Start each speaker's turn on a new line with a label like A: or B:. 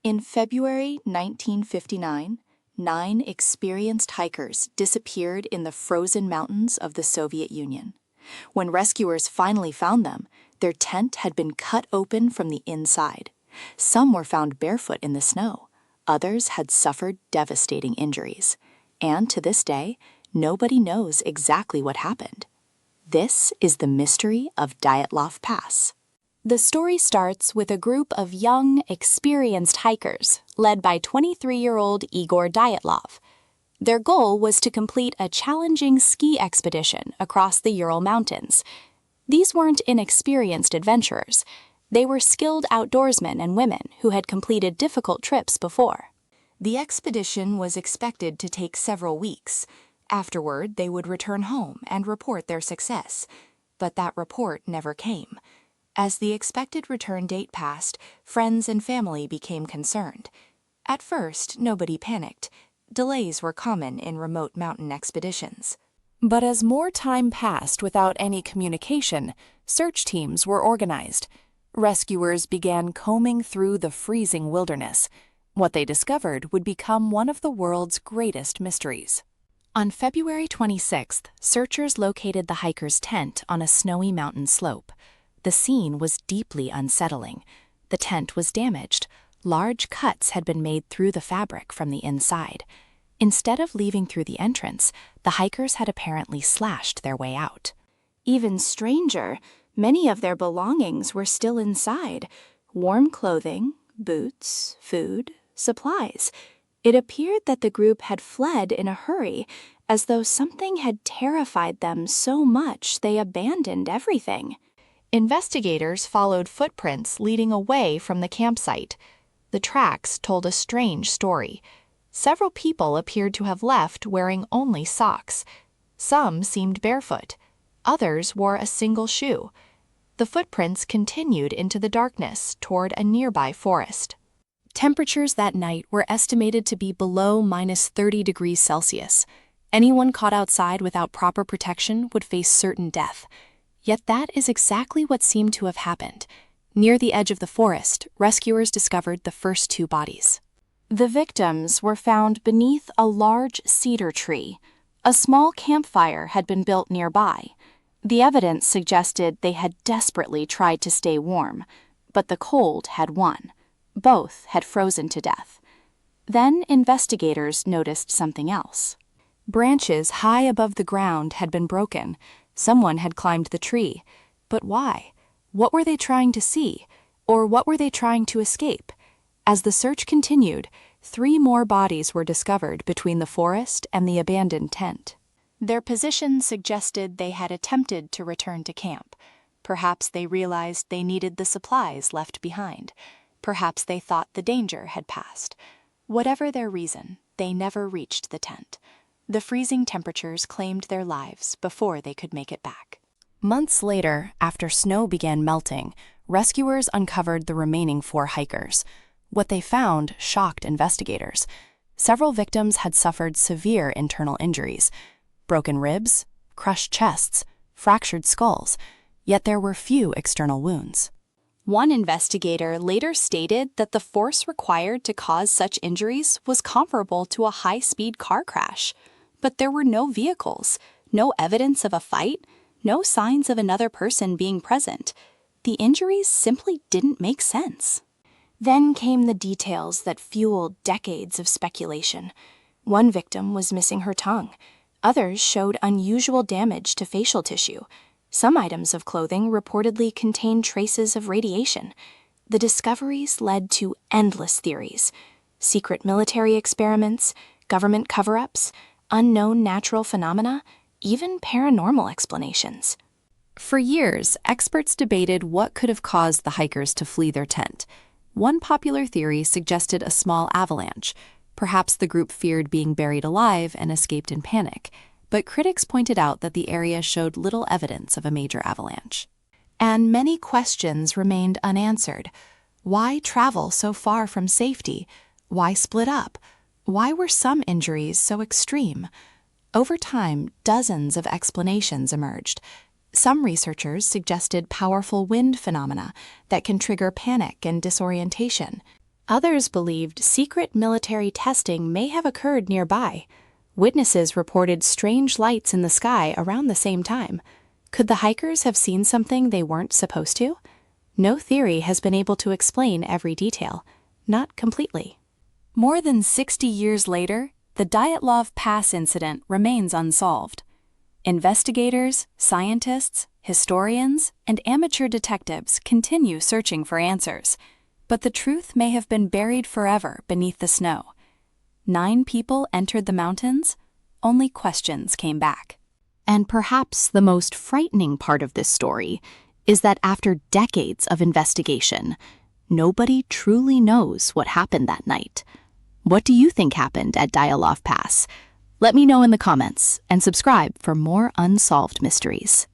A: In February 1959, 9 experienced hikers disappeared in the frozen mountains of the Soviet Union. When rescuers finally found them, their tent had been cut open from the inside. Some were found barefoot in the snow. Others had suffered devastating injuries. And to this day, nobody knows exactly what happened. This is the mystery of Dyatlov Pass. The story starts with a group of young, experienced hikers led by 23-year-old Igor Dyatlov. Their goal was to complete a challenging ski expedition across the Ural Mountains. These weren't inexperienced adventurers. They were skilled outdoorsmen and women who had completed difficult trips before. The expedition was expected to take several weeks. Afterward, they would return home and report their success. But that report never came. As the expected return date passed, friends and family became concerned. At first, nobody panicked. Delays were common in remote mountain expeditions. But as more time passed without any communication, search teams were organized. Rescuers began combing through the freezing wilderness. What they discovered would become one of the world's greatest mysteries. On February 26th, searchers located the hiker's tent on a snowy mountain slope. The scene was deeply unsettling. The tent was damaged. Large cuts had been made through the fabric from the inside. Instead of leaving through the entrance, the hikers had apparently slashed their way out. Even stranger, many of their belongings were still inside. Warm clothing, boots, food, supplies. It appeared that the group had fled in a hurry, as though something had terrified them so much they abandoned everything. Investigators followed footprints leading away from the campsite. The tracks told a strange story. Several people appeared to have left wearing only socks. Some seemed barefoot. Others wore a single shoe. The footprints continued into the darkness toward a nearby forest. Temperatures that night were estimated to be below -30 degrees Celsius. Anyone caught outside without proper protection would face certain death. Yet that is exactly what seemed to have happened. Near the edge of the forest, rescuers discovered the first 2 bodies. The victims were found beneath a large cedar tree. A small campfire had been built nearby. The evidence suggested they had desperately tried to stay warm, but the cold had won. Both had frozen to death. Then investigators noticed something else. Branches high above the ground had been broken. Someone had climbed the tree. But why? What were they trying to see? Or what were they trying to escape? As the search continued, 3 more bodies were discovered between the forest and the abandoned tent. Their position suggested they had attempted to return to camp. Perhaps they realized they needed the supplies left behind. Perhaps they thought the danger had passed. Whatever their reason, they never reached the tent. The freezing temperatures claimed their lives before they could make it back. Months later, after snow began melting, rescuers uncovered the remaining 4 hikers. What they found shocked investigators. Several victims had suffered severe internal injuries: broken ribs, crushed chests, fractured skulls, yet there were few external wounds. One investigator later stated that the force required to cause such injuries was comparable to a high-speed car crash. But there were no vehicles, no evidence of a fight, no signs of another person being present. The injuries simply didn't make sense. Then came the details that fueled decades of speculation. One victim was missing her tongue. Others showed unusual damage to facial tissue. Some items of clothing reportedly contained traces of radiation. The discoveries led to endless theories: secret military experiments, government cover-ups, unknown natural phenomena, even paranormal explanations. For years, experts debated what could have caused the hikers to flee their tent. One popular theory suggested a small avalanche. Perhaps the group feared being buried alive and escaped in panic. But critics pointed out that the area showed little evidence of a major avalanche. And many questions remained unanswered. Why travel so far from safety? Why split up? Why were some injuries so extreme? Over time, dozens of explanations emerged. Some researchers suggested powerful wind phenomena that can trigger panic and disorientation. Others believed secret military testing may have occurred nearby. Witnesses reported strange lights in the sky around the same time. Could the hikers have seen something they weren't supposed to? No theory has been able to explain every detail, not completely. More than 60 years later, the Dyatlov Pass Incident remains unsolved. Investigators, scientists, historians, and amateur detectives continue searching for answers, but the truth may have been buried forever beneath the snow. 9 people entered the mountains, only questions came back. And perhaps the most frightening part of this story is that after decades of investigation, nobody truly knows what happened that night. What do you think happened at Dyatlov Pass? Let me know in the comments and subscribe for more unsolved mysteries.